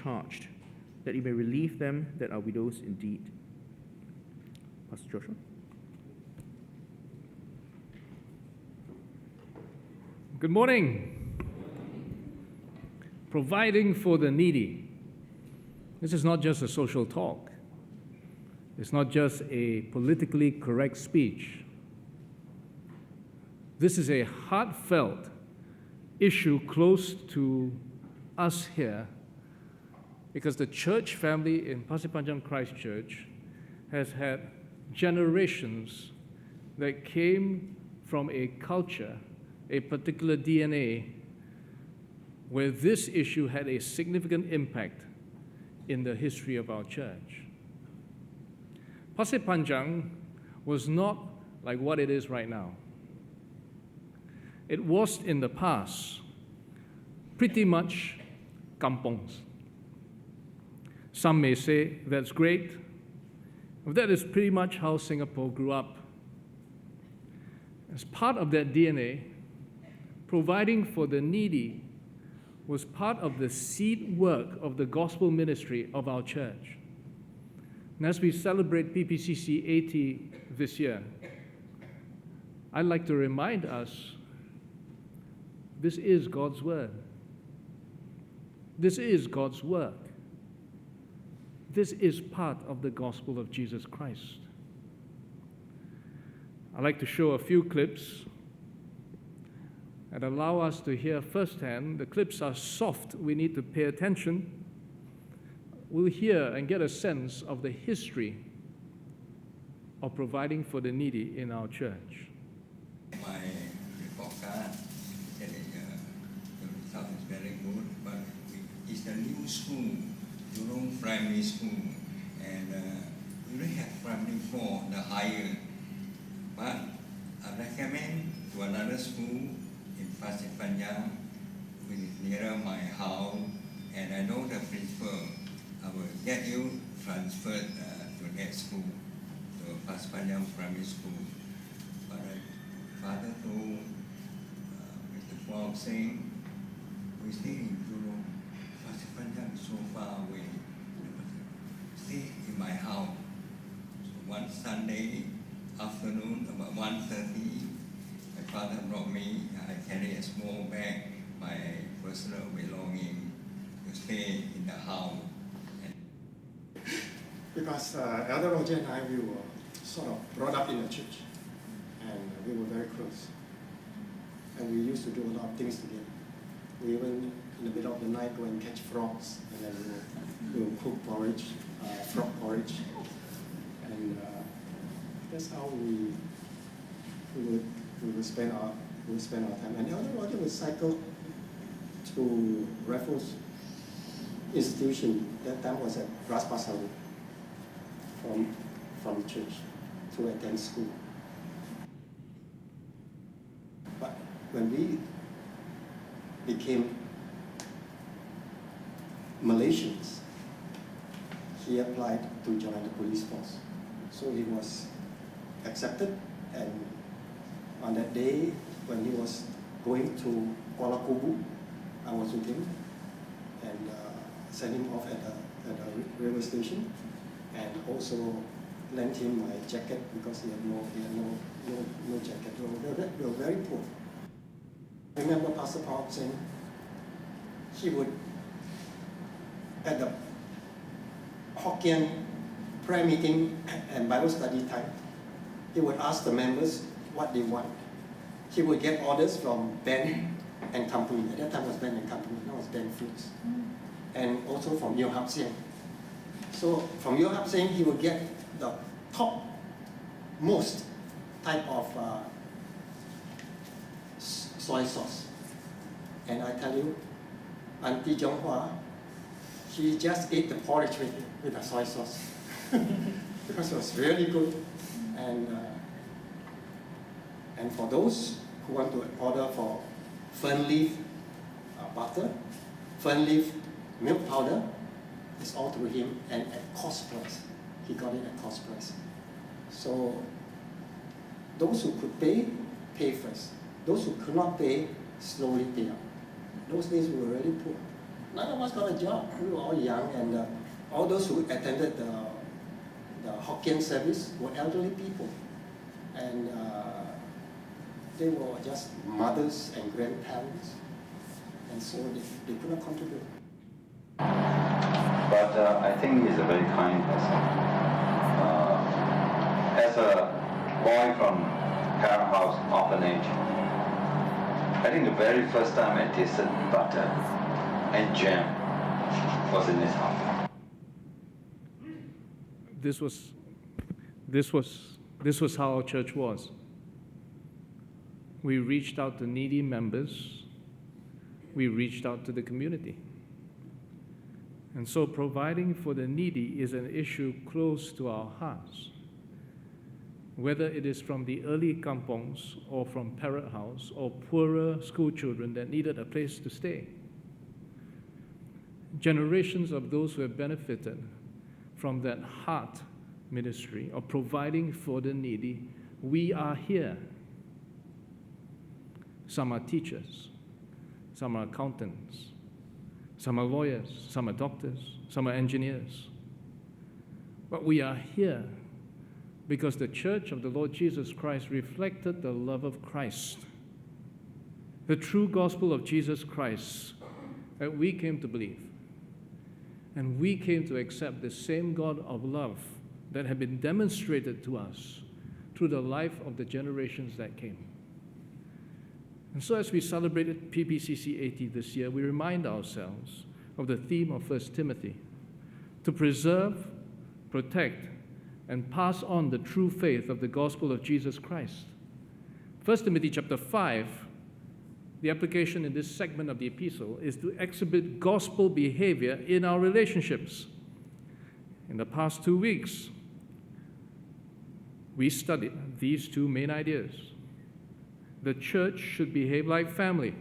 charged, that he may relieve them that are widows indeed. Pastor Joshua. Good morning. Providing for the needy. This is not just a social talk. It's not just a politically correct speech. This is a heartfelt issue close to us here, because the church family in Pasir Panjang Christchurch has had generations that came from a culture, a particular DNA, where this issue had a significant impact in the history of our church. Pasir Panjang was not like what it is right now. It was in the past pretty much kampongs. Some may say that's great. That is pretty much how Singapore grew up. As part of that DNA, providing for the needy was part of the seed work of the gospel ministry of our church. And as we celebrate PPCC PA this year, I'd like to remind us, this is God's word. This is God's work. This is part of the gospel of Jesus Christ. I'd like to show a few clips and allow us to hear firsthand. The clips are soft. We need to pay attention. We'll hear and get a sense of the history of providing for the needy in our church. My report card said the result is very good, but it's a new school, Jurong Primary School, and we don't have primary 4, the higher. But I recommend to another school in Pasir Panjang, which is nearer my house, and I know the principal. I will get you transferred to that school, to Pasir Panjang Primary School. But Father told Mr. Wong saying, we stay in Jurong. Pasir Panjang is so far away. Stay in my house. So one Sunday afternoon, about 1:30, my father brought me. I carry a small bag, my personal belonging, to stay in the house. Because Elder Roger and I, we were sort of brought up in the church, and we were very close. And we used to do a lot of things together. We even, in the middle of the night, go and catch frogs, and then we will cook porridge, frog porridge. And that's how we would spend our time. And Elder Roger would cycle to Raffles Institution. That time was at Ras Pasar from the church to attend school. But when we became Malaysians, he applied to join the police force. So he was accepted, and on that day when he was going to Kuala Kubu, I was with him and sent him off at a railway station, and also lent him my jacket because he had no jacket. We were very poor. I remember Pastor Paul saying he would, at the Hokkien prayer meeting and Bible study time, he would ask the members what they want. He would get orders from Ben and Company. At that time it was Ben and Company, now it's Ben Foods. And also from Yeo Hap Seng. So from Yeo Hap Seng, he would get the top most type of soy sauce. And I tell you, Auntie Jonghua, she just ate the porridge with the soy sauce because it was really good. And for those who want to order for fern leaf butter, fern leaf milk powder, it's all through him and at cost price. He got it at cost price. So those who could pay first. Those who could not pay, slowly pay up. Those days we were really poor. none of us got a job. We were all young, and all those who attended the Hokkien service were elderly people. And they were just mothers and grandparents, and so they could not contribute. But I think he's a very kind person. As a boy from parent house orphanage, I think the very first time I tasted butter and jam was in his house. This was how our church was. We reached out to needy members. We reached out to the community. And so providing for the needy is an issue close to our hearts. Whether it is from the early kampongs or from parrot house or poorer school children that needed a place to stay. Generations of those who have benefited from that heart ministry of providing for the needy, we are here. Some are teachers, some are accountants, some are lawyers, some are doctors, some are engineers. But we are here because the church of the Lord Jesus Christ reflected the love of Christ, the true gospel of Jesus Christ that we came to believe. And we came to accept the same God of love that had been demonstrated to us through the life of the generations that came. And so as we celebrated PPCC AT this year, we remind ourselves of the theme of 1 Timothy, to preserve, protect, and pass on the true faith of the gospel of Jesus Christ. 1 Timothy chapter 5, the application in this segment of the epistle is to exhibit gospel behavior in our relationships. In the past 2 weeks, we studied these two main ideas. The church should behave like family.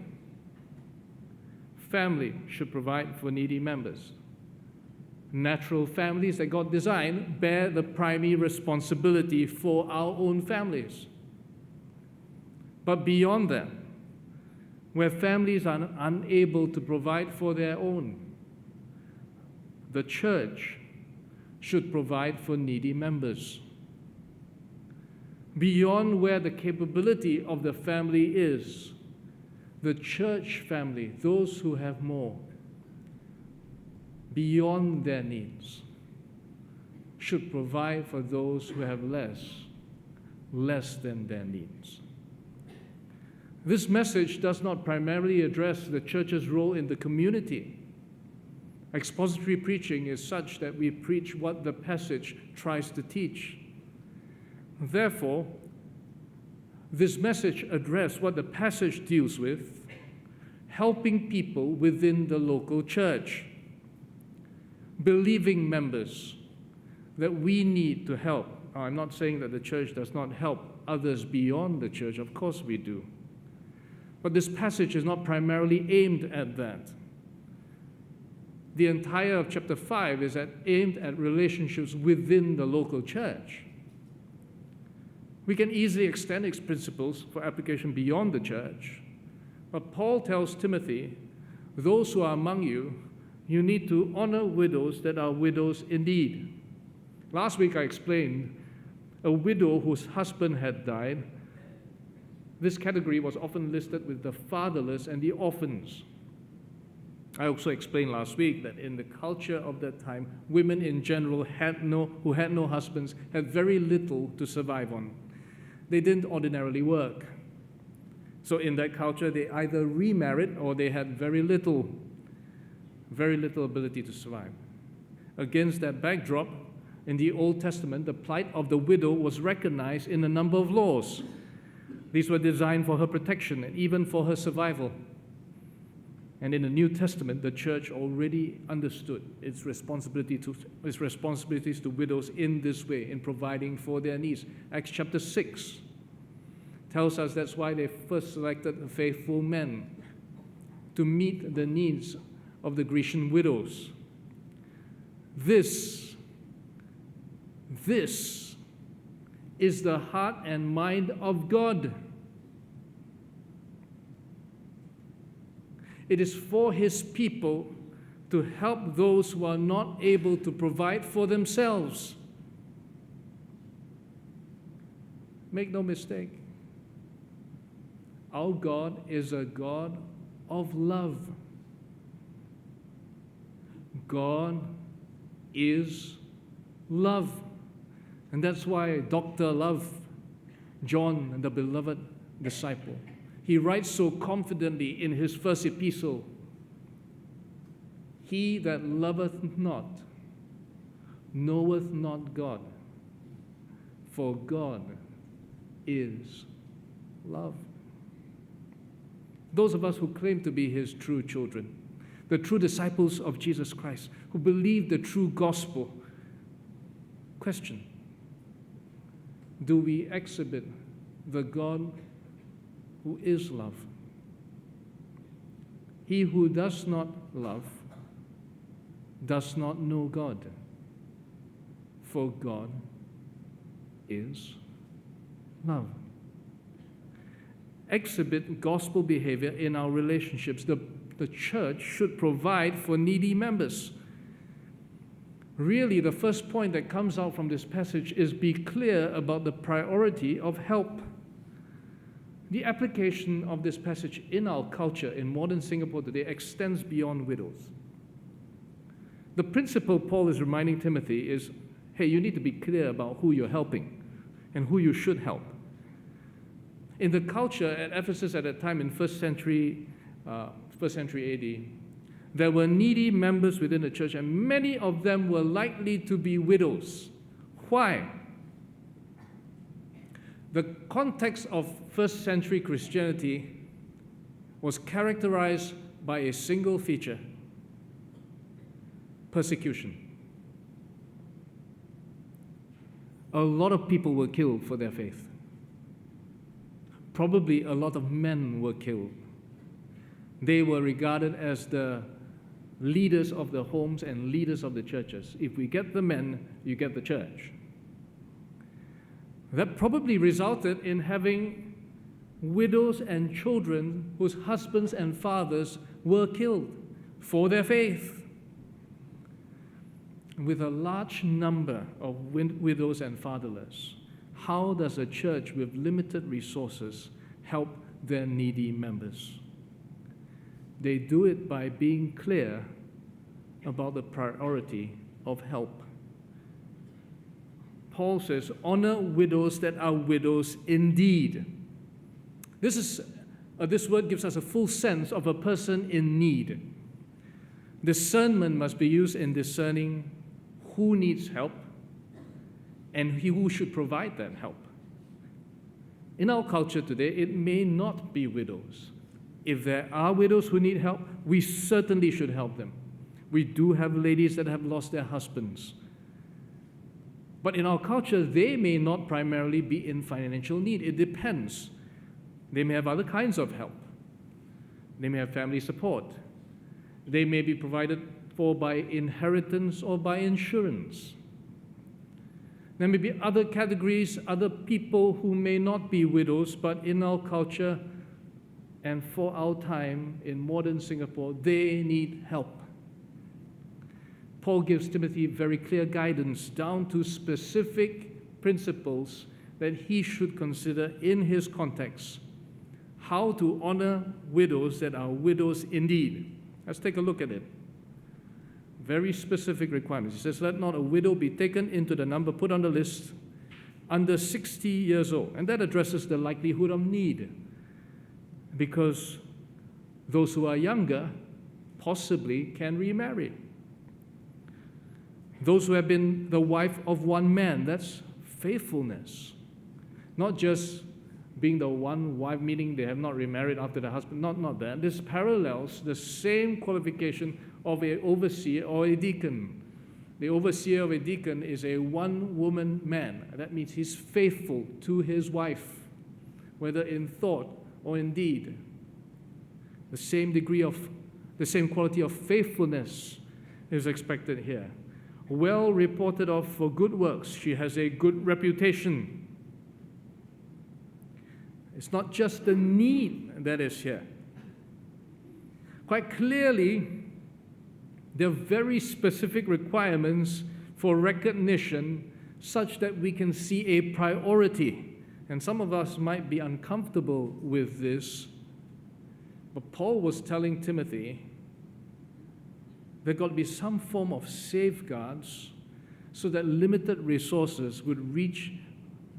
Family should provide for needy members. Natural families that God designed bear the primary responsibility for our own families. But beyond that, where families are unable to provide for their own, the church should provide for needy members. Beyond where the capability of the family is, the church family, those who have more, beyond their needs, should provide for those who have less than their needs. This message does not primarily address the church's role in the community. Expository preaching is such that we preach what the passage tries to teach. Therefore, this message addresses what the passage deals with, helping people within the local church, believing members that we need to help. I'm not saying that the church does not help others beyond the church. Of course we do. But this passage is not primarily aimed at that. The entire of chapter 5 is aimed at relationships within the local church. We can easily extend its principles for application beyond the church. But Paul tells Timothy, those who are among you, you need to honor widows that are widows indeed. Last week I explained a widow whose husband had died. This category was often listed with the fatherless and the orphans. I also explained last week that in the culture of that time, women in general who had no husbands had very little to survive on. They didn't ordinarily work. So in that culture, they either remarried or they had very little ability to survive. Against that backdrop, in the Old Testament, the plight of the widow was recognized in a number of laws. These were designed for her protection and even for her survival. And in the New Testament, the church already understood its responsibilities to widows in this way, in providing for their needs. Acts chapter 6 tells us that's why they first selected the faithful men to meet the needs of the Grecian widows. This is the heart and mind of God. It is for His people to help those who are not able to provide for themselves. Make no mistake, our God is a God of love. God is love. And that's why Dr. Love, John, the beloved disciple, he writes so confidently in his first epistle, "He that loveth not knoweth not God, for God is love." Those of us who claim to be his true children, the true disciples of Jesus Christ, who believe the true gospel, question, do we exhibit the God who is love? He who does not love does not know God, for God is love. Exhibit gospel behavior in our relationships. The church should provide for needy members. Really, the first point that comes out from this passage is be clear about the priority of help. The application of this passage in our culture in modern Singapore today extends beyond widows. The principle Paul is reminding Timothy is, hey, you need to be clear about who you're helping and who you should help. In the culture at Ephesus at that time in first century AD, there were needy members within the church, and many of them were likely to be widows. Why? The context of first century Christianity was characterized by a single feature: persecution. A lot of people were killed for their faith. Probably a lot of men were killed. They were regarded as the leaders of the homes and leaders of the churches. If we get the men, you get the church. That probably resulted in having widows and children whose husbands and fathers were killed for their faith. With a large number of widows and fatherless, how does a church with limited resources help their needy members? They do it by being clear about the priority of help. Paul says, honor widows that are widows indeed. This word gives us a full sense of a person in need. Discernment must be used in discerning who needs help and who should provide that help. In our culture today, it may not be widows. If there are widows who need help, we certainly should help them. We do have ladies that have lost their husbands. But in our culture, they may not primarily be in financial need. It depends. They may have other kinds of help. They may have family support. They may be provided for by inheritance or by insurance. There may be other categories, other people who may not be widows, but in our culture and for our time in modern Singapore, they need help. Paul gives Timothy very clear guidance down to specific principles that he should consider in his context. How to honor widows that are widows indeed. Let's take a look at it. Very specific requirements. He says, let not a widow be taken into the number put on the list under 60 years old. And that addresses the likelihood of need, because those who are younger possibly can remarry. Those who have been the wife of one man, that's faithfulness. Not just being the one wife, meaning they have not remarried after the husband, not that. This parallels the same qualification of an overseer or a deacon. The overseer of a deacon is a one-woman man. That means he's faithful to his wife, whether in thought or in deed. The same quality of faithfulness is expected here. Well reported of for good works, she has a good reputation. It's not just the need that is here. Quite clearly, There are very specific requirements for recognition such that we can see a priority. And some of us might be uncomfortable with this, but Paul was telling Timothy there got to be some form of safeguards so that limited resources would reach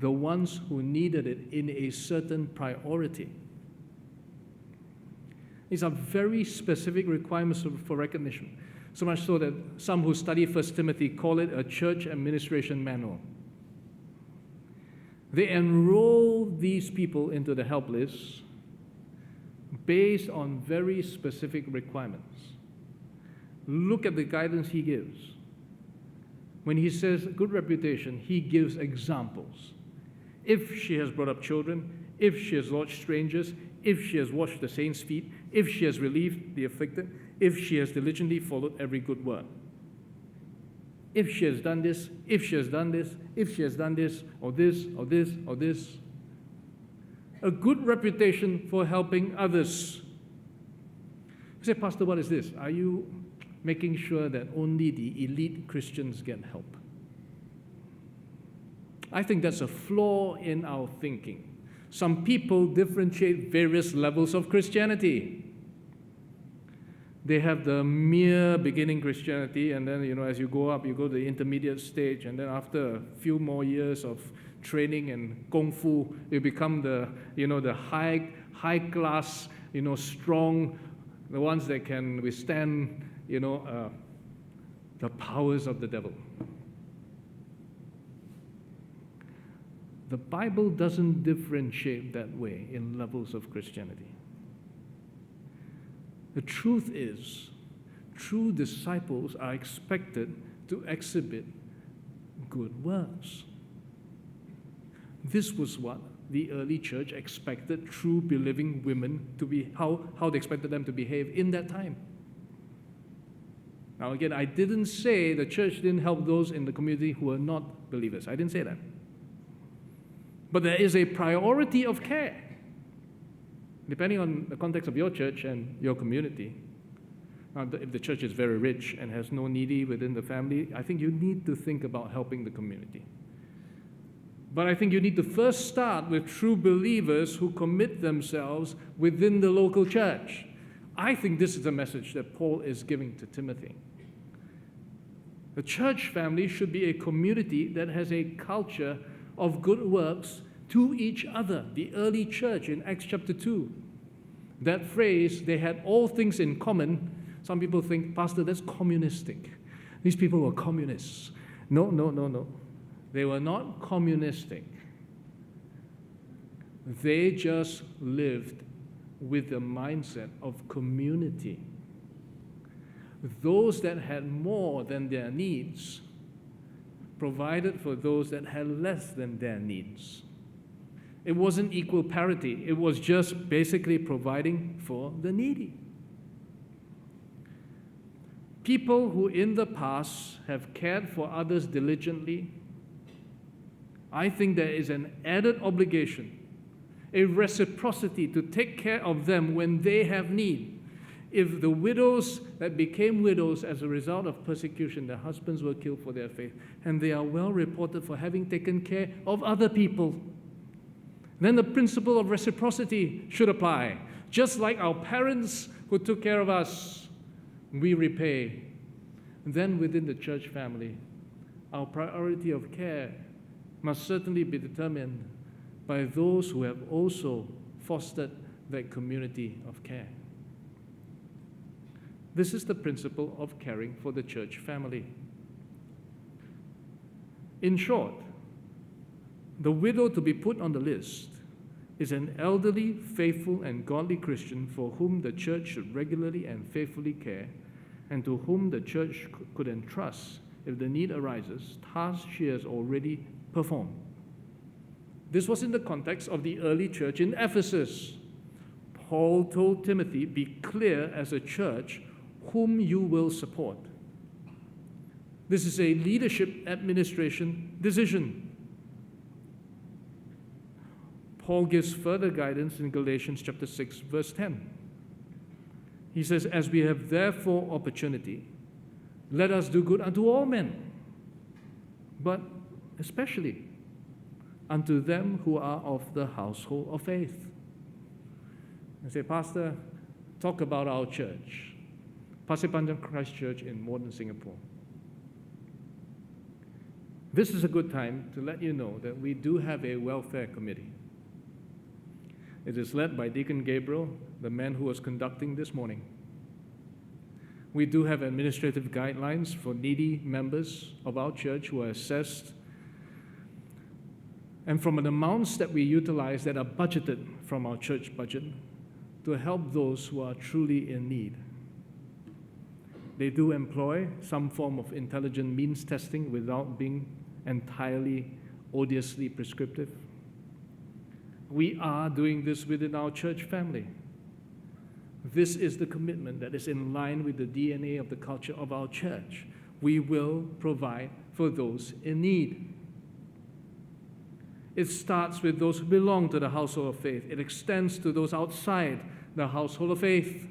the ones who needed it in a certain priority. These are very specific requirements for recognition, so much so that some who study 1 Timothy call it a church administration manual. They enroll these people into the help list based on very specific requirements. Look at the guidance he gives. When he says good reputation, he gives examples. If she has brought up children, if she has lodged strangers, if she has washed the saints' feet, if she has relieved the afflicted, if she has diligently followed every good work. If she has done this, if she has done this, if she has done this, or this, or this, or this. A good reputation for helping others. You say, Pastor, what is this? Are you making sure that only the elite Christians get help? I think that's a flaw in our thinking. Some people differentiate various levels of Christianity. They have the mere beginning Christianity, and then, as you go up, you go to the intermediate stage, and then after a few more years of training and kung fu, you become the high class, strong, the ones that can withstand, the powers of the devil. The Bible doesn't differentiate that way in levels of Christianity. The truth is, true disciples are expected to exhibit good works. This was what the early church expected true believing women to be, how they expected them to behave in that time. Now again, I didn't say the church didn't help those in the community who were not believers. I didn't say that. But there is a priority of care. Depending on the context of your church and your community. If the church is very rich and has no needy within the family, I think you need to think about helping the community. But I think you need to first start with true believers who commit themselves within the local church. I think this is the message that Paul is giving to Timothy. The church family should be a community that has a culture of good works to each other. The early church in Acts chapter 2. That phrase, they had all things in common. Some people think, Pastor, that's communistic. These people were communists. No. They were not communistic. They just lived with the mindset of community. Those that had more than their needs provided for those that had less than their needs. It wasn't equal parity. It was just basically providing for the needy. People who in the past have cared for others diligently, I think there is an added obligation, a reciprocity to take care of them when they have need. If the widows that became widows as a result of persecution, their husbands were killed for their faith, and they are well reported for having taken care of other people, then the principle of reciprocity should apply. Just like our parents who took care of us, we repay. Then within the church family, our priority of care must certainly be determined by those who have also fostered that community of care. This is the principle of caring for the church family. In short, the widow to be put on the list is an elderly, faithful, and godly Christian for whom the church should regularly and faithfully care, and to whom the church could entrust, if the need arises, tasks she has already performed. This was in the context of the early church in Ephesus. Paul told Timothy, be clear as a church whom you will support. This is a leadership administration decision. Paul gives further guidance in Galatians chapter 6, verse 10. He says, as we have therefore opportunity, Let us do good unto all men, but especially unto them who are of the household of faith. I say, Pastor, talk about our church, Pasir Panjang Christ Church in modern Singapore. This is a good time to let you know that we do have a welfare committee. It is led by Deacon Gabriel, the man who was conducting this morning. We do have administrative guidelines for needy members of our church who are assessed, and from the amounts that we utilize that are budgeted from our church budget to help those who are truly in need. They do employ some form of intelligent means testing without being entirely odiously prescriptive. We are doing this within our church family. This is the commitment that is in line with the DNA of the culture of our church. We will provide for those in need. It starts with those who belong to the household of faith. It extends to those outside the household of faith.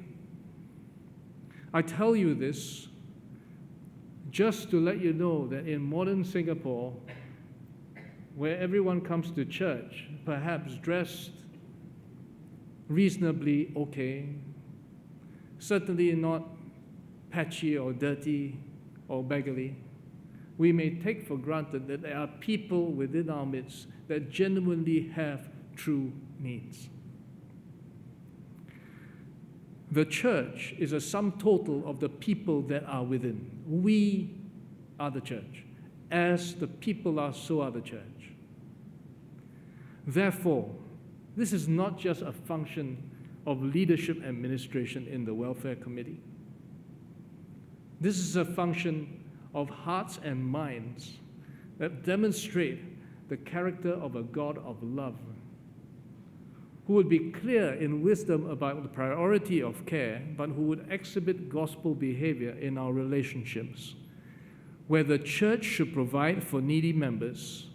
I tell you this just to let you know that in modern Singapore, where everyone comes to church, perhaps dressed reasonably okay, certainly not patchy or dirty or beggarly, we may take for granted that there are people within our midst that genuinely have true needs. The church is a sum total of the people that are within. We are the church. As the people are, so are the church. Therefore, this is not just a function of leadership administration in the welfare committee. This is a function of hearts and minds that demonstrate the character of a God of love, who would be clear in wisdom about the priority of care, but who would exhibit gospel behavior in our relationships, where the church should provide for needy members,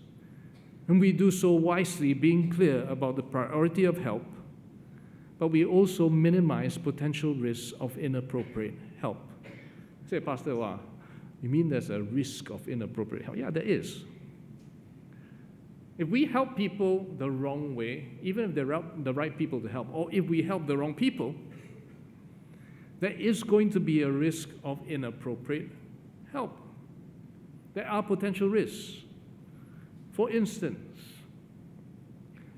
and we do so wisely, being clear about the priority of help, but we also minimize potential risks of inappropriate help. Say, Pastor, wow, you mean there's a risk of inappropriate help? Yeah, there is. If we help people the wrong way, even if they're the right people to help, or if we help the wrong people, there is going to be a risk of inappropriate help. There are potential risks. For instance,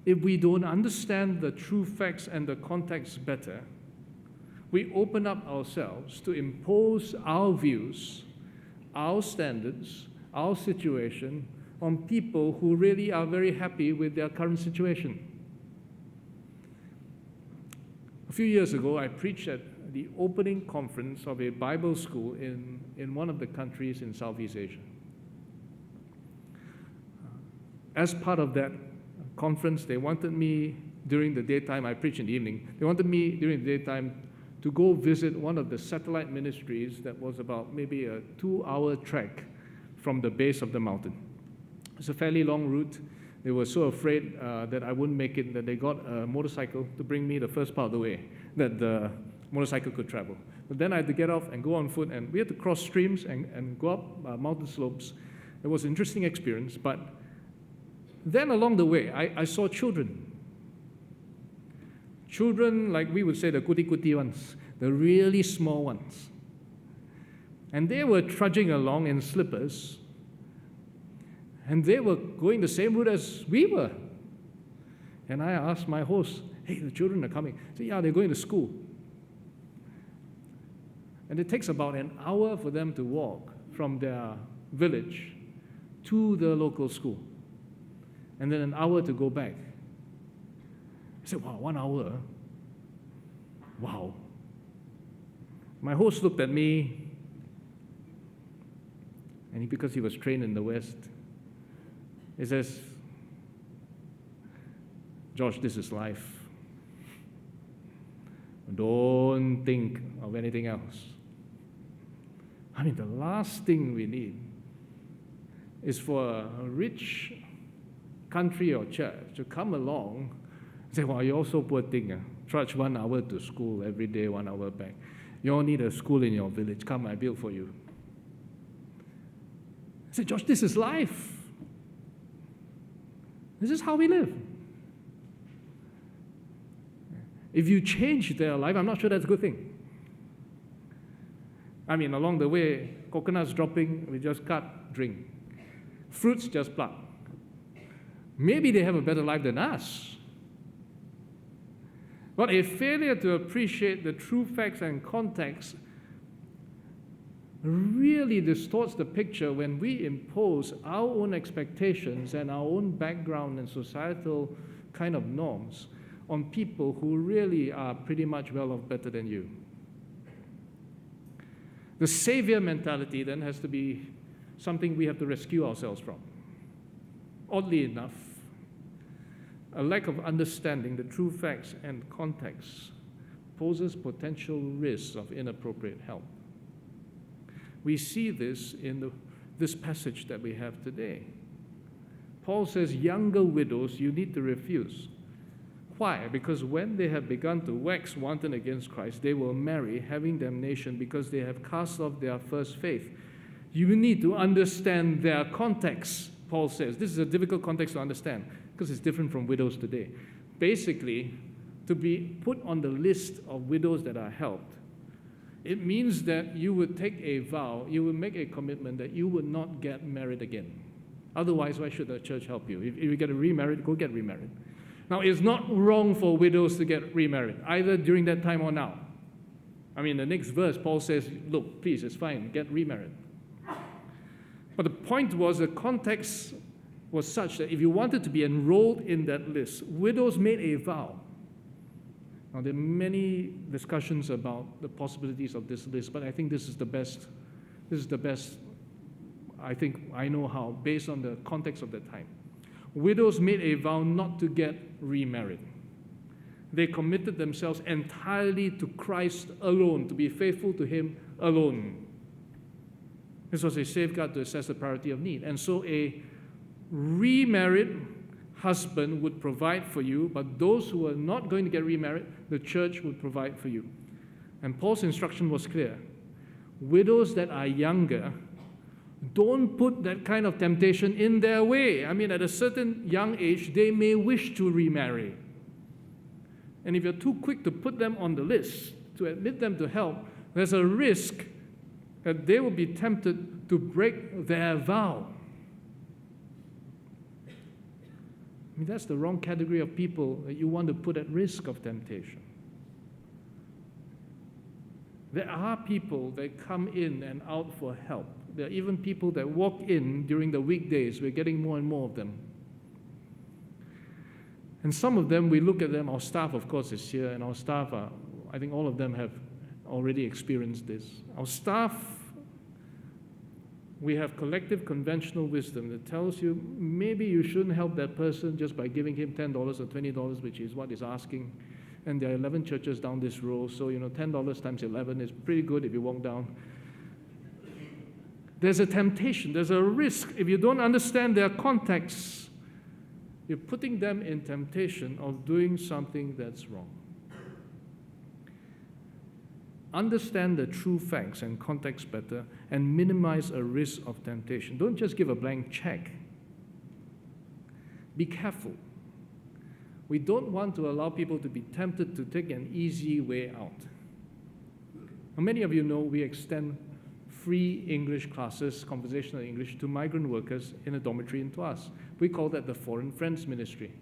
if we don't understand the true facts and the context better, we open up ourselves to impose our views, our standards, our situation on people who really are very happy with their current situation. A few years ago, I preached at the opening conference of a Bible school in one of the countries in Southeast Asia. As part of that conference, they wanted me during the daytime, I preached in the evening, they wanted me during the daytime to go visit one of the satellite ministries that was about maybe a 2-hour trek from the base of the mountain. It's a fairly long route. They were so afraid that I wouldn't make it that they got a motorcycle to bring me the first part of the way that the motorcycle could travel. But then I had to get off and go on foot, and we had to cross streams and go up mountain slopes. It was an interesting experience, but then along the way, I saw children. Children, like we would say, the kuti-kuti ones, the really small ones. And they were trudging along in slippers, and they were going the same route as we were. And I asked my host, hey, the children are coming. He said, yeah, they're going to school. And it takes about an hour for them to walk from their village to the local school, and then an hour to go back. I said, wow, 1 hour? Wow. My host looked at me, and because he was trained in the West, he says, Josh, this is life. Don't think of anything else. I mean, the last thing we need is for a rich country or church to come along and say, well, you're so poor thing. Trudge 1 hour to school every day, 1 hour back. You all need a school in your village. Come, I build for you. I said, Josh, this is life. This is how we live. If you change their life, I'm not sure that's a good thing. I mean, along the way, coconuts dropping, we just cut, drink. Fruits, just pluck. Maybe they have a better life than us. But a failure to appreciate the true facts and context really distorts the picture when we impose our own expectations and our own background and societal kind of norms on people who really are pretty much well off better than you. The savior mentality then has to be something we have to rescue ourselves from. Oddly enough, a lack of understanding the true facts and context poses potential risks of inappropriate help. We see this in this passage that we have today. Paul says, younger widows you need to refuse. Why? Because when they have begun to wax wanton against Christ, they will marry, having damnation, because they have cast off their first faith. You need to understand their context, Paul says. This is a difficult context to understand, because it's different from widows today. Basically, to be put on the list of widows that are helped, it means that you would take a vow, you would make a commitment that you would not get married again. Otherwise, why should the church help you? If you get remarried, go get remarried. Now, it's not wrong for widows to get remarried, either during that time or now. I mean, the next verse, Paul says, look, please, it's fine, get remarried. But the point was, the context was such that if you wanted to be enrolled in that list, widows made a vow. Now, there are many discussions about the possibilities of this list, but I think this is the best I think I know how, based on the context of that time. Widows made a vow not to get remarried. They committed themselves entirely to Christ alone, to be faithful to Him alone. This was a safeguard to assess the priority of need. And so a remarried husband would provide for you, but those who are not going to get remarried, the church would provide for you. And Paul's instruction was clear. Widows that are younger, don't put that kind of temptation in their way. I mean, at a certain young age, they may wish to remarry. And if you're too quick to put them on the list, to admit them to help, there's a risk that they will be tempted to break their vow. I mean, that's the wrong category of people that you want to put at risk of temptation. There are people that come in and out for help. There are even people that walk in during the weekdays. We're getting more and more of them. And some of them, we look at them, our staff, of course, is here, and our staff are, I think all of them have already experienced this. Our staff, we have collective conventional wisdom that tells you maybe you shouldn't help that person just by giving him $10 or $20, which is what he's asking. And there are 11 churches down this row, so $10 times 11 is pretty good if you walk down. There's a temptation, there's a risk. If you don't understand their context, you're putting them in temptation of doing something that's wrong. Understand the true facts and context better and minimize a risk of temptation. Don't just give a blank check. Be careful. We don't want to allow people to be tempted to take an easy way out. Now, many of you know we extend free English classes, conversational English, to migrant workers in a dormitory in Tuas. We call that the Foreign Friends Ministry.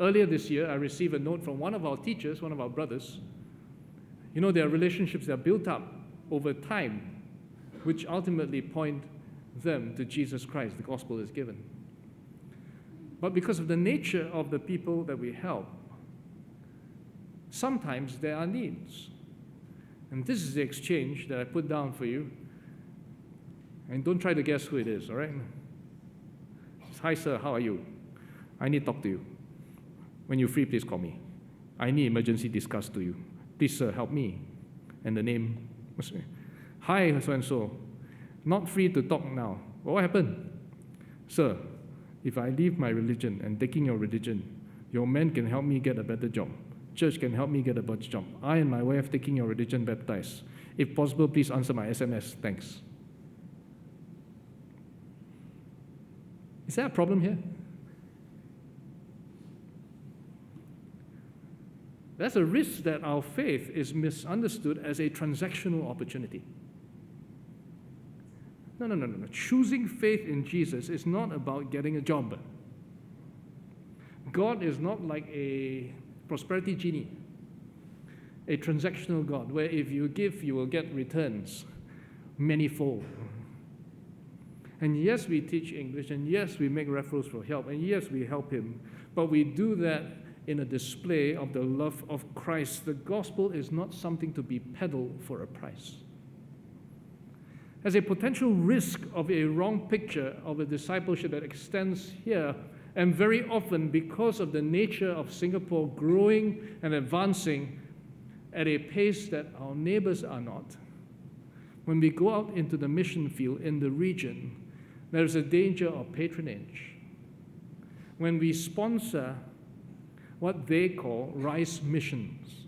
Earlier this year, I received a note from one of our teachers, one of our brothers. There are relationships that are built up over time, which ultimately point them to Jesus Christ. The gospel is given. But because of the nature of the people that we help, sometimes there are needs. And this is the exchange that I put down for you. And don't try to guess who it is, all right? Hi, sir, how are you? I need to talk to you. When you're free, please call me. I need emergency discuss to you. Please, sir, help me. And the name, hi, so-and-so. Not free to talk now. What happened? Sir, if I leave my religion and taking your religion, your man can help me get a better job. Church can help me get a better job. I and my wife taking your religion baptized. If possible, please answer my SMS. Thanks. Is there a problem here? There's a risk that our faith is misunderstood as a transactional opportunity. No. Choosing faith in Jesus is not about getting a job. God is not like a prosperity genie, a transactional God, where if you give, you will get returns manifold. And yes, we teach English, and yes, we make referrals for help, and yes, we help him, but we do that in a display of the love of Christ. The gospel is not something to be peddled for a price. As a potential risk of a wrong picture of a discipleship that extends here, and very often because of the nature of Singapore growing and advancing at a pace that our neighbors are not, when we go out into the mission field in the region, there is a danger of patronage. When we sponsor what they call rice missions,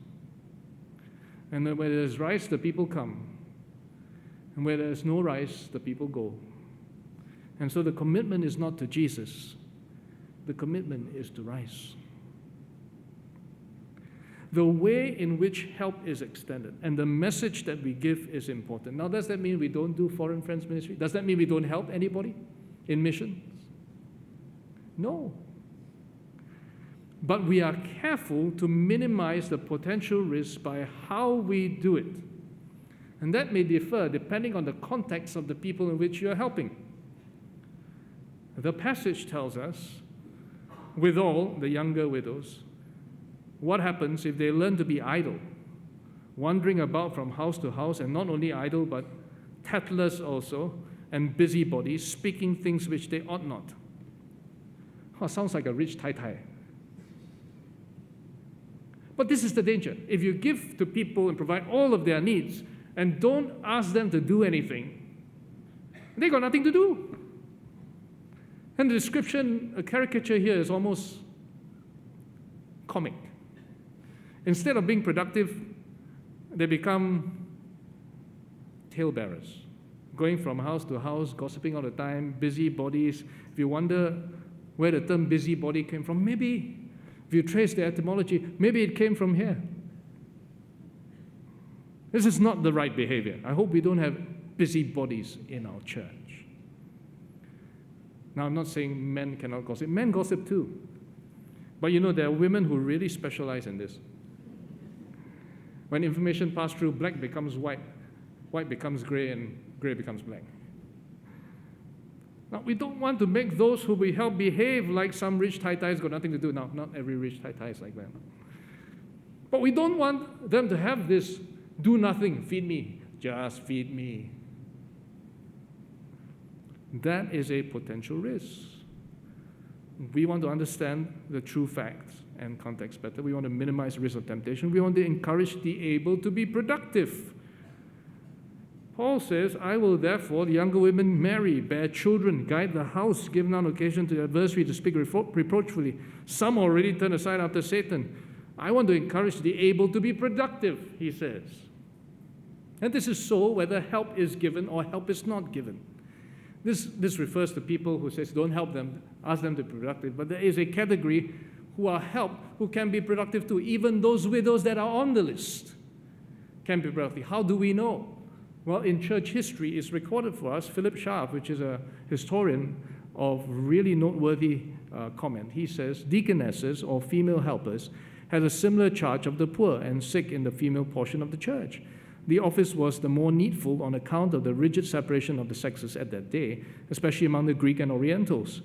and where there's rice, the people come. And where there's no rice, the people go. And so the commitment is not to Jesus. The commitment is to rice. The way in which help is extended and the message that we give is important. Now, does that mean we don't do foreign friends ministry? Does that mean we don't help anybody in missions? No. But we are careful to minimize the potential risk by how we do it. And that may differ depending on the context of the people in which you are helping. The passage tells us, with all the younger widows, what happens if they learn to be idle, wandering about from house to house, and not only idle, but tattlers also, and busybodies, speaking things which they ought not. Oh, sounds like a rich tai-tai. But this is the danger. If you give to people and provide all of their needs, and don't ask them to do anything, they got nothing to do. And the description, a caricature here is almost comic. Instead of being productive, they become talebearers, going from house to house, gossiping all the time, busybodies. If you wonder where the term busybody came from, maybe if you trace the etymology, maybe it came from here. This is not the right behavior. I hope we don't have busybodies in our church. Now, I'm not saying men cannot gossip. Men gossip too. But you know, there are women who really specialize in this. When information passes through, black becomes white, white becomes gray, and gray becomes black. Now, we don't want to make those who we help behave like some rich tai-tais got nothing to do. Now, not every rich tai-tai is like that. But we don't want them to have this do nothing, feed me, just feed me. That is a potential risk. We want to understand the true facts and context better. We want to minimize risk of temptation. We want to encourage the able to be productive. Paul says, I will therefore, the younger women, marry, bear children, guide the house, give none occasion to the adversary to speak reproachfully. Some already turn aside after Satan. I want to encourage the able to be productive, he says. And this is so whether help is given or help is not given. This refers to people who says, don't help them, ask them to be productive. But there is a category who are helped, who can be productive too. Even those widows that are on the list can be productive. How do we know? Well, in church history, it's recorded for us. Philip Schaff, which is a historian of really noteworthy comment, he says, deaconesses or female helpers had a similar charge of the poor and sick in the female portion of the church. The office was the more needful on account of the rigid separation of the sexes at that day, especially among the Greek and Orientals.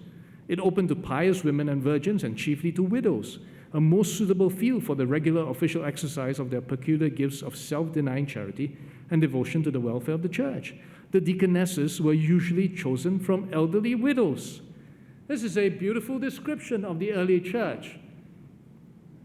It opened to pious women and virgins, and chiefly to widows, a most suitable field for the regular official exercise of their peculiar gifts of self-denying charity and devotion to the welfare of the church. The deaconesses were usually chosen from elderly widows. This is a beautiful description of the early church,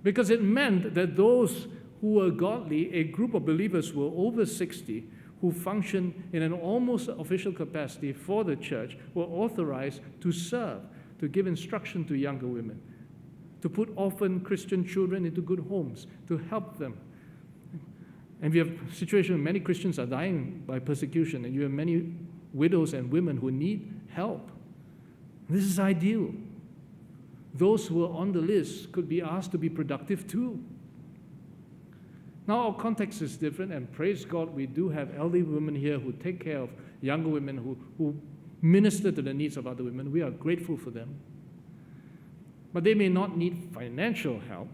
because it meant that those who were godly, a group of believers who were over 60, who functioned in an almost official capacity for the church, were authorized to serve, to give instruction to younger women, to put orphan Christian children into good homes, to help them. And we have a situation where many Christians are dying by persecution, and you have many widows and women who need help. This is ideal. Those who are on the list could be asked to be productive too. Now our context is different, and praise God, we do have elderly women here who take care of younger women, who minister to the needs of other women. We are grateful for them. But they may not need financial help.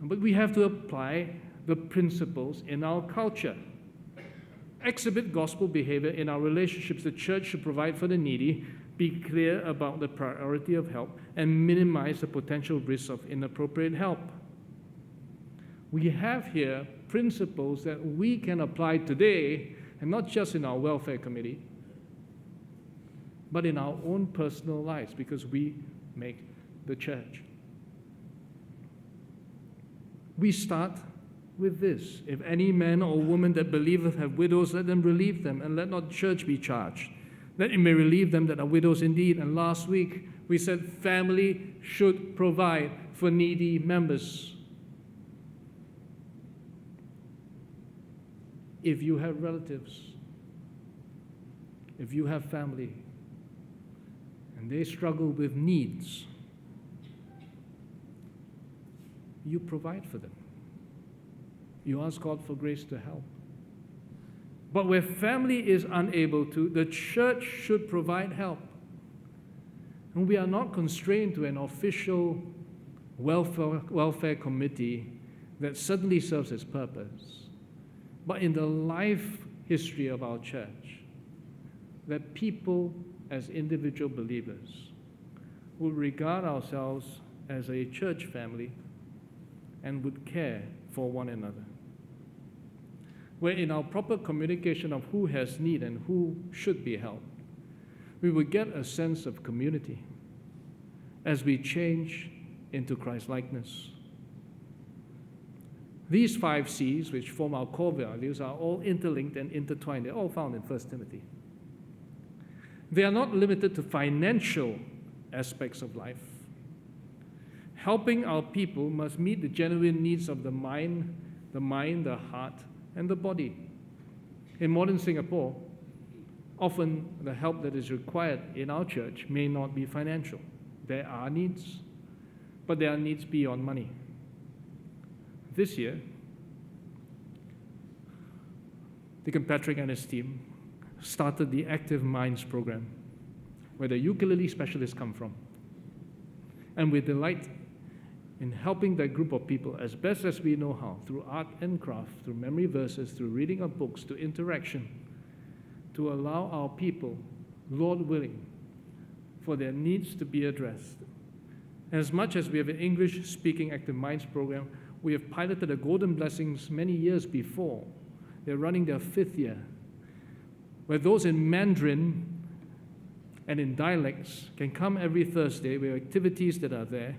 But we have to apply the principles in our culture. Exhibit gospel behavior in our relationships. The church should provide for the needy, be clear about the priority of help, and minimize the potential risks of inappropriate help. We have here principles that we can apply today, and not just in our welfare committee, but in our own personal lives, because we make the church. We start with this: if any man or woman that believeth have widows, let them relieve them, and let not the church be charged, that it may relieve them that are widows indeed. And last week we said family should provide for needy members. If you have relatives, if you have family, and they struggle with needs, you provide for them. You ask God for grace to help. But where family is unable to, the church should provide help. And we are not constrained to an official welfare committee that suddenly serves its purpose. But in the life history of our church, that people as individual believers will regard ourselves as a church family and would care for one another. Where in our proper communication of who has need and who should be helped, we will get a sense of community as we change into Christ-likeness. These 5 C's, which form our core values, are all interlinked and intertwined. They're all found in 1 Timothy. They are not limited to financial aspects of life. Helping our people must meet the genuine needs of the mind, the heart, and the body. In modern Singapore, often the help that is required in our church may not be financial. There are needs, but there are needs beyond money. This year, Deacon Patrick and his team started the Active Minds program, where the ukulele specialists come from. And we delight in helping that group of people as best as we know how, through art and craft, through memory verses, through reading of books, to interaction, to allow our people, Lord willing, for their needs to be addressed. As much as we have an English-speaking Active Minds program, we have piloted the Golden Blessings many years before. They're running their 5th year, where those in Mandarin and in dialects can come every Thursday. We have activities that are there,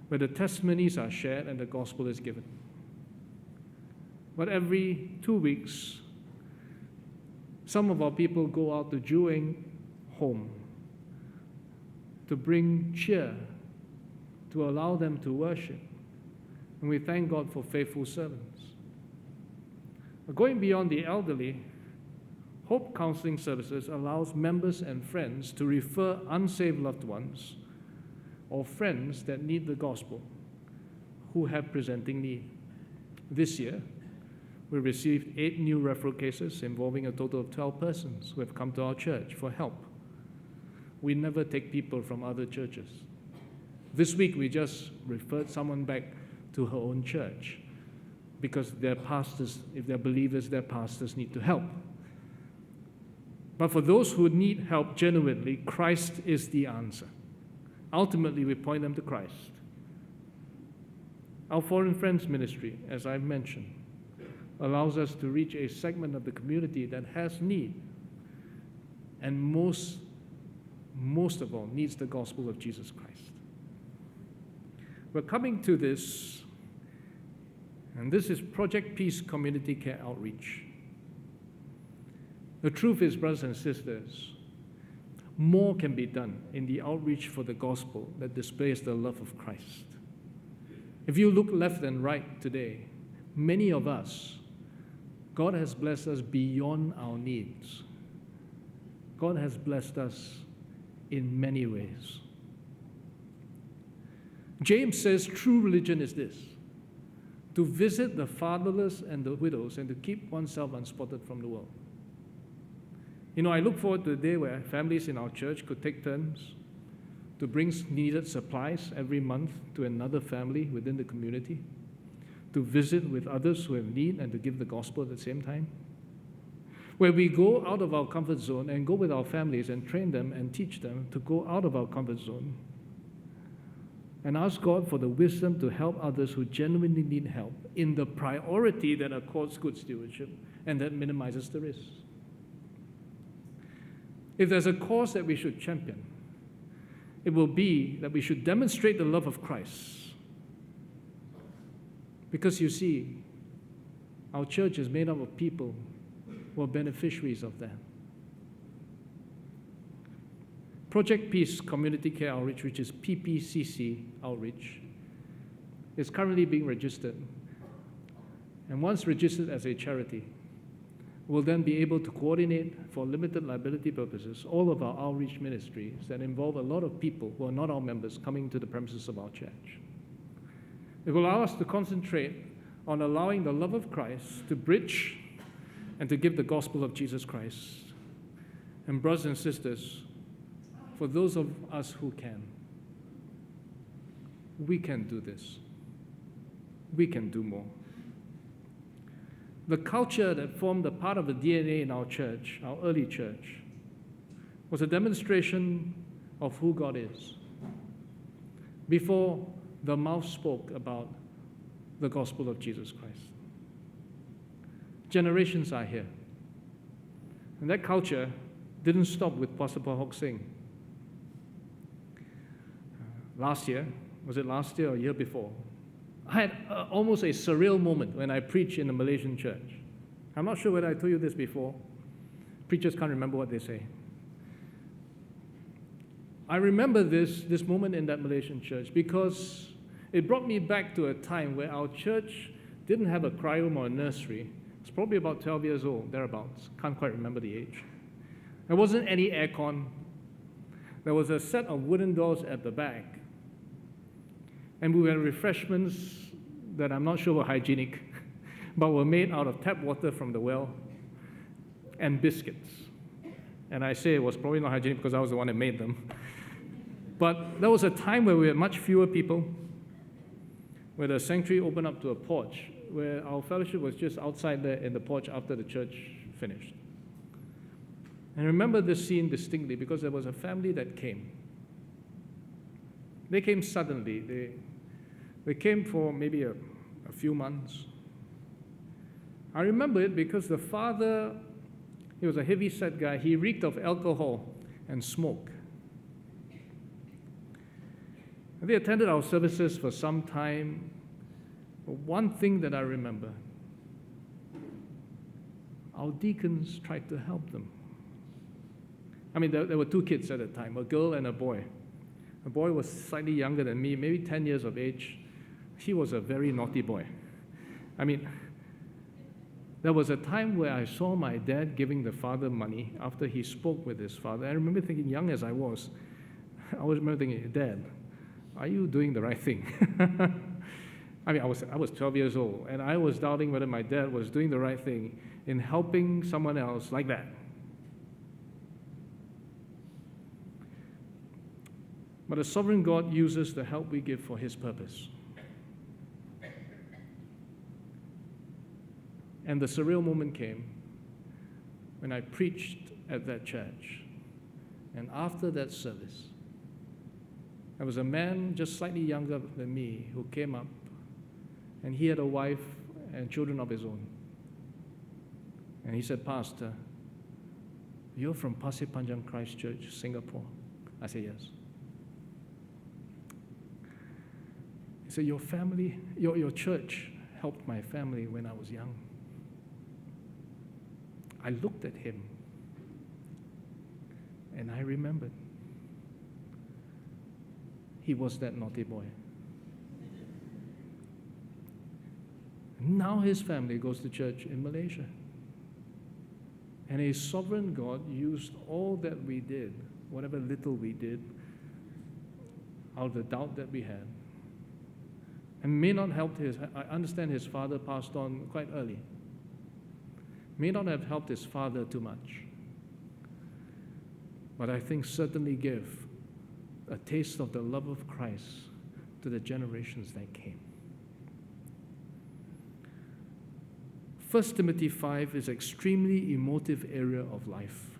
where the testimonies are shared and the gospel is given. But every 2 weeks, some of our people go out to Jueng home to bring cheer, to allow them to worship. And we thank God for faithful servants. But going beyond the elderly, Hope Counseling Services allows members and friends to refer unsaved loved ones or friends that need the gospel who have presenting need. This year, we received 8 new referral cases involving a total of 12 persons who have come to our church for help. We never take people from other churches. This week, we just referred someone back to her own church because their pastors, if they're believers, their pastors need to help. But for those who need help genuinely, Christ is the answer. Ultimately, we point them to Christ. Our Foreign Friends ministry, as I've mentioned, allows us to reach a segment of the community that has need, and most of all, needs the gospel of Jesus Christ. We're coming to this, and this is Project Peace Community Care Outreach. The truth is, brothers and sisters, more can be done in the outreach for the gospel that displays the love of Christ. If you look left and right today, many of us, God has blessed us beyond our needs. God has blessed us in many ways. James says true religion is this: to visit the fatherless and the widows and to keep oneself unspotted from the world. You know, I look forward to the day where families in our church could take turns to bring needed supplies every month to another family within the community, to visit with others who have need and to give the gospel at the same time. Where we go out of our comfort zone and go with our families and train them and teach them to go out of our comfort zone and ask God for the wisdom to help others who genuinely need help in the priority that accords good stewardship and that minimizes the risk. If there's a cause that we should champion, it will be that we should demonstrate the love of Christ. Because you see, our church is made up of people who are beneficiaries of that. Project Peace Community Care Outreach, which is PPCC Outreach, is currently being registered. And once registered as a charity, we'll then be able to coordinate for limited liability purposes all of our outreach ministries that involve a lot of people who are not our members coming to the premises of our church. It will allow us to concentrate on allowing the love of Christ to bridge and to give the gospel of Jesus Christ. And brothers and sisters, for those of us who can, we can do this. We can do more. The culture that formed a part of the DNA in our church, our early church, was a demonstration of who God is. Before the mouth spoke about the gospel of Jesus Christ. Generations are here. And that culture didn't stop with Pastor Hok Singh. Last year, was it last year or year before? I had almost a surreal moment when I preached in a Malaysian church. I'm not sure whether I told you this before. Preachers can't remember what they say. I remember this moment in that Malaysian church because it brought me back to a time where our church didn't have a cry room or a nursery. It's probably about 12 years old, thereabouts. Can't quite remember the age. There wasn't any aircon. There was a set of wooden doors at the back. And we had refreshments that I'm not sure were hygienic, but were made out of tap water from the well and biscuits. And I say it was probably not hygienic because I was the one that made them. But there was a time where we had much fewer people, where the sanctuary opened up to a porch, where our fellowship was just outside there in the porch after the church finished. And I remember this scene distinctly because there was a family that came. They came suddenly. They came for maybe a few months. I remember it because the father, he was a heavy-set guy. He reeked of alcohol and smoke. And they attended our services for some time. But one thing that I remember, our deacons tried to help them. I mean, there were two kids at the time, a girl and a boy. The boy was slightly younger than me, maybe 10 years of age. He was a very naughty boy. I mean, there was a time where I saw my dad giving the father money after he spoke with his father. I remember thinking, young as I was remember thinking, Dad, are you doing the right thing? I mean, I was 12 years old, and I was doubting whether my dad was doing the right thing in helping someone else like that. But the sovereign God uses the help we give for his purpose. And the surreal moment came when I preached at that church. And after that service, there was a man just slightly younger than me who came up, and he had a wife and children of his own. And he said, Pastor, you're from Pasir Panjang Christ Church, Singapore? I said, yes. He said, your family, your church helped my family when I was young. I looked at him, and I remembered. He was that naughty boy. Now his family goes to church in Malaysia. And a sovereign God used all that we did whatever little we did, out of the doubt that we had. And may not help I understand his father passed on quite early. May not have helped his father too much. But I think certainly give a taste of the love of Christ to the generations that came. 1 Timothy 5 is an extremely emotive area of life.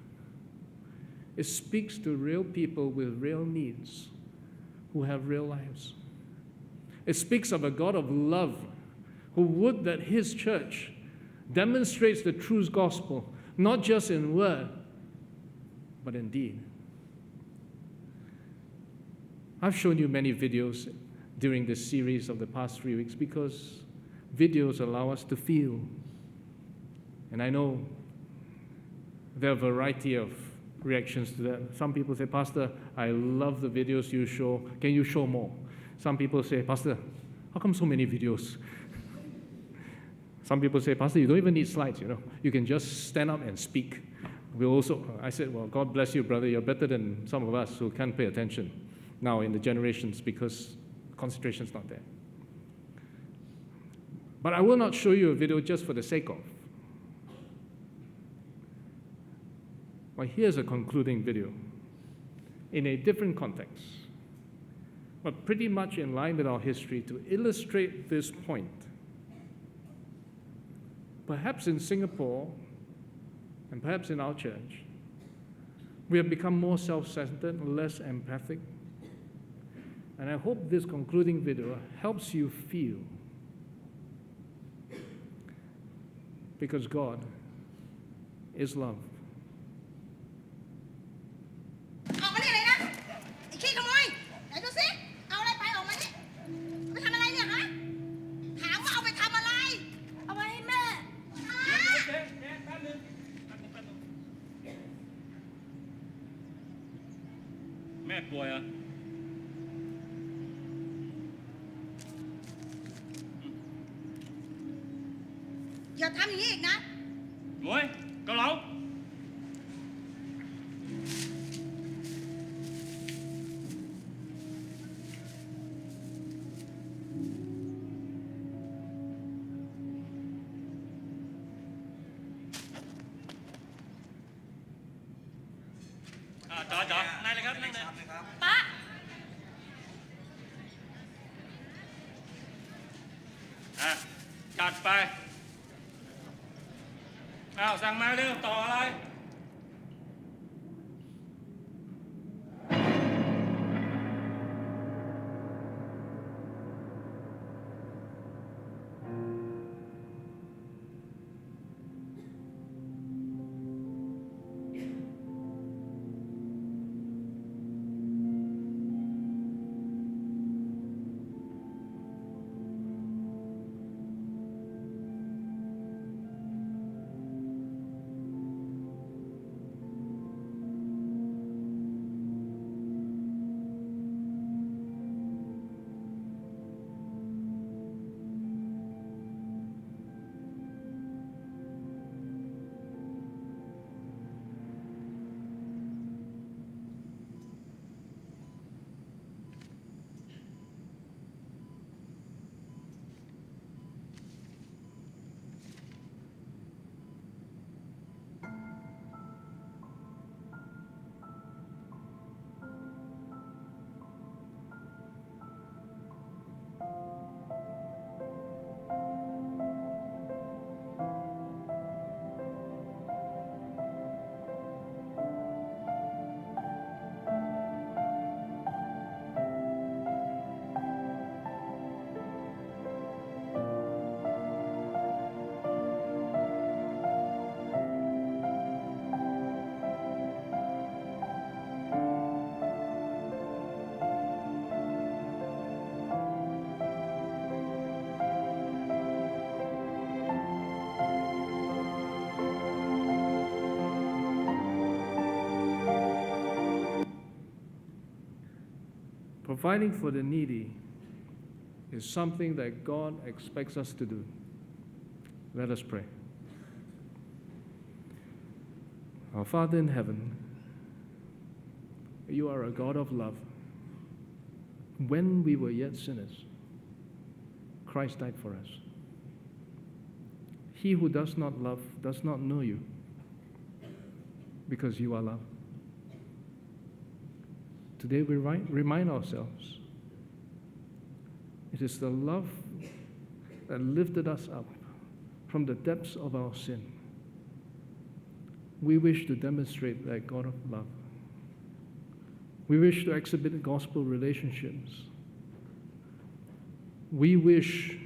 It speaks to real people with real needs who have real lives. It speaks of a God of love who would that his church demonstrates the true gospel, not just in word, but in deed. I've shown you many videos during this series of the past 3 weeks because videos allow us to feel. And I know there are a variety of reactions to that. Some people say, Pastor, I love the videos you show. Can you show more? Some people say, Pastor, how come so many videos? Some people say, Pastor, you don't even need slides, You can just stand up and speak. I said, well, God bless you, brother. You're better than some of us who can't pay attention now in the generations because concentration's not there. But I will not show you a video just for the sake of. Well, here's a concluding video in a different context, but pretty much in line with our history to illustrate this point. Perhaps in Singapore, and perhaps in our church, we have become more self-centered, less empathic. And I hope this concluding video helps you feel. Because God is love. ออกมานี่เลยนะไอ้ขี้ขโมยไหนดูสิเอาอะไรไปออกมานี่ไปทำอะไรเนี่ยฮะถามว่าเอาไปทำอะไรเอาไปให้แม่ฮะ แม่ป่วยเหรอ อย่าทำอย่างนี้อีกนะ หมวยเกาเหลา จ๋อนั่งเลยครับนั่งเลย ป๊า จัดไป สั่งมาเร็วต่ออะไร Providing for the needy is something that God expects us to do. Let us pray. Our Father in heaven, You are a God of love. When we were yet sinners, Christ died for us. He who does not love does not know you, because you are love. Today we remind ourselves, it is the love that lifted us up from the depths of our sin. We wish to demonstrate that God of love. We wish to exhibit gospel relationships. We wish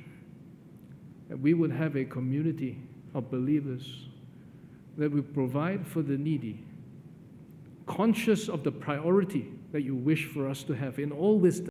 that we would have a community of believers that will provide for the needy, conscious of the priority that you wish for us to have in all wisdom.